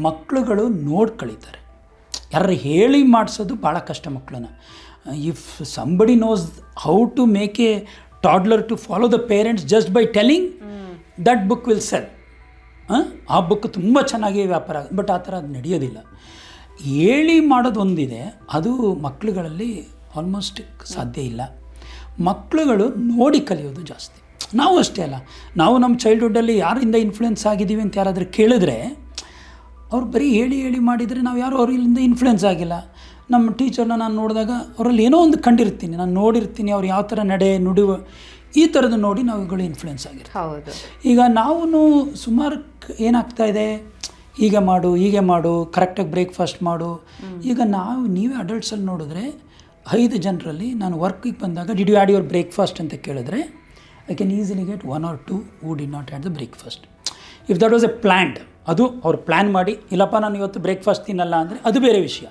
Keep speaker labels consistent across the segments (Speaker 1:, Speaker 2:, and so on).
Speaker 1: ಮಕ್ಕಳುಗಳು ನೋಡಿ ಕಳೀತಾರೆ. ಯಾರು ಹೇಳಿ ಮಾಡಿಸೋದು ಭಾಳ ಕಷ್ಟ ಮಕ್ಕಳನ್ನ. If somebody knows how to make a toddler to follow the parents just by telling, that book will sell. ಆ ಬುಕ್ ತುಂಬ ಚೆನ್ನಾಗಿ ವ್ಯಾಪಾರ ಆಗುತ್ತೆ. ಬಟ್ ಆ ಥರ ಅದು ನಡೆಯೋದಿಲ್ಲ. ಹೇಳಿ ಮಾಡೋದು ಒಂದಿದೆ, ಅದು ಮಕ್ಕಳುಗಳಲ್ಲಿ ಆಲ್ಮೋಸ್ಟ್ ಸಾಧ್ಯ ಇಲ್ಲ. ಮಕ್ಕಳುಗಳು ನೋಡಿ ಕಲಿಯೋದು ಜಾಸ್ತಿ. ನಾವು ಅಷ್ಟೇ ಅಲ್ಲ, ನಾವು ನಮ್ಮ ಚೈಲ್ಡ್ಹುಡ್ಡಲ್ಲಿ ಯಾರಿಂದ ಇನ್ಫ್ಲುಯೆನ್ಸ್ ಆಗಿದ್ದೀವಿ ಅಂತ ಯಾರಾದರೂ ಕೇಳಿದ್ರೆ ಅವ್ರು ಬರೀ ಹೇಳಿ ಮಾಡಿದರೆ ನಾವು ಯಾರು ಅವರಿಂದ ಇನ್ಫ್ಲುಯೆನ್ಸ್ ಆಗಿಲ್ಲ. ನಮ್ಮ ಟೀಚರ್ನ ನಾನು ನೋಡಿದಾಗ ಅವರಲ್ಲಿ ಏನೋ ಒಂದು ಕಂಡಿರ್ತೀನಿ, ನಾನು ನೋಡಿರ್ತೀನಿ, ಅವ್ರು ಯಾವ ಥರ ನಡೆ ನುಡಿವ ಈ ಥರದ್ದು ನೋಡಿ ನಾವುಗಳು ಇನ್ಫ್ಲುಯೆನ್ಸ್ ಆಗಿರ್ತೀವಿ.
Speaker 2: ಹೌದು.
Speaker 1: ಈಗ ನಾವು ಸುಮಾರು ಏನಾಗ್ತಾ ಇದೆ, ಹೀಗೆ ಮಾಡು, ಕರೆಕ್ಟಾಗಿ ಬ್ರೇಕ್ಫಾಸ್ಟ್ ಮಾಡು. ಈಗ ನೀವೇ ಅಡಲ್ಟ್ಸಲ್ಲಿ ನೋಡಿದ್ರೆ 5 ಜನರಲ್ಲಿ ನಾನು ವರ್ಕಿಗೆ ಬಂದಾಗ did you had your breakfast ಅಂತ ಕೇಳಿದ್ರೆ I can easily get 1 or 2 who did not had the breakfast. If that was a planned, ಅದು ಅವ್ರು ಪ್ಲ್ಯಾನ್ ಮಾಡಿ ಇಲ್ಲಪ್ಪ ನಾನು ಇವತ್ತು ಬ್ರೇಕ್ಫಾಸ್ಟ್ ತಿನ್ನಲ್ಲ ಅಂದರೆ ಅದು ಬೇರೆ ವಿಷಯ.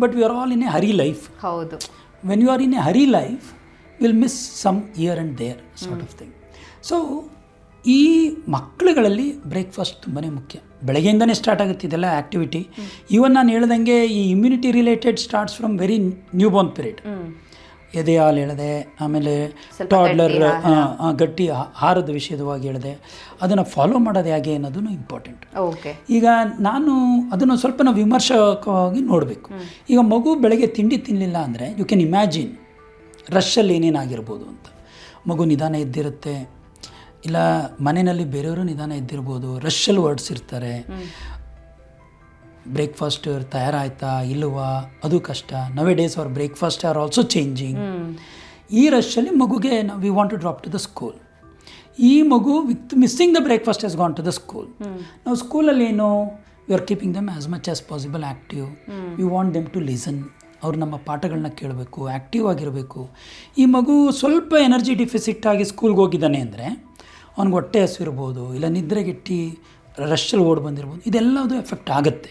Speaker 1: But we are all in a hurry life.
Speaker 2: ಹೌದು.
Speaker 1: When you are in a hurry life will miss some year and their sort of thing. So ಈ ಮಕ್ಕಳುಗಳಲ್ಲಿ ಬ್ರೇಕ್ಫಾಸ್ಟ್ ತುಂಬಾ ಮುಖ್ಯ. ಬೆಳಗ್ಗೆಯಿಂದನೇ ಸ್ಟಾರ್ಟ್ ಆಗುತ್ತೆ ಇದೆಲ್ಲ ಆ್ಯಕ್ಟಿವಿಟಿ. ಈವನ್ ನಾನು ಹೇಳ್ದಂಗೆ ಈ immunity related starts from very new Born period. ಎದೆ ಹಾಲು ಹೇಳಿದೆ, ಆಮೇಲೆ ಟಾಡ್ಲರ್ ಗಟ್ಟಿ ಆಹಾರದ ವಿಷಯವಾಗಿ ಹೇಳಿದೆ. ಅದನ್ನು ಫಾಲೋ ಮಾಡೋದು ಹೇಗೆ ಅನ್ನೋದು ಇಂಪಾರ್ಟೆಂಟ್. ಈಗ ನಾನು ಅದನ್ನು ಸ್ವಲ್ಪ ನಾವು ವಿಮರ್ಶಕವಾಗಿ ನೋಡಬೇಕು. ಈಗ ಮಗು ಬೆಳಗ್ಗೆ ತಿಂಡಿ ತಿನ್ನಲಿಲ್ಲ ಅಂದರೆ ಯು ಕ್ಯಾನ್ ಇಮ್ಯಾಜಿನ್ ರಶ್ಶಲ್ಲಿ ಏನೇನಾಗಿರ್ಬೋದು ಅಂತ. ಮಗು ನಿಧಾನ ಎದ್ದಿರುತ್ತೆ, ಇಲ್ಲ ಮನೆಯಲ್ಲಿ ಬೇರೆಯವರು ನಿಧಾನ ಎದ್ದಿರ್ಬೋದು, ರಶ್ಶಲ್ಲಿ ಹೊರಡಿಸಿರ್ತಾರೆ. ಬ್ರೇಕ್ಫಾಸ್ಟ್ ತಯಾರಾಯ್ತಾ ಇಲ್ಲವಾ ಅದು ಕಷ್ಟ. Nowadays our breakfast are also changing. ಈ ರಶ್ಶಲ್ಲಿ ಮಗುಗೆ we want to drop to the school. ಈ ಮಗು with missing the breakfast has gone to the school. ನಾವು ಸ್ಕೂಲಲ್ಲಿ ಏನು we are keeping them as much as possible active. We want them to listen. ಅವ್ರು ನಮ್ಮ ಪಾಠಗಳನ್ನ ಕೇಳಬೇಕು, ಆ್ಯಕ್ಟಿವ್ ಆಗಿರಬೇಕು. ಈ ಮಗು ಸ್ವಲ್ಪ ಎನರ್ಜಿ ಡಿಫಿಸಿಟ್ ಆಗಿ ಸ್ಕೂಲ್ಗೆ ಹೋಗಿದ್ದಾನೆ ಅಂದರೆ ಅವ್ನಿಗೆ ಹೊಟ್ಟೆ ಹಸಿವಿರ್ಬೋದು, ಇಲ್ಲ ನಿದ್ರೆಗೆಟ್ಟು ರಶ್ಶಲ್ಲಿ ಓಡಿ ಬಂದಿರ್ಬೋದು. ಇದೆಲ್ಲದು ಎಫೆಕ್ಟ್ ಆಗುತ್ತೆ.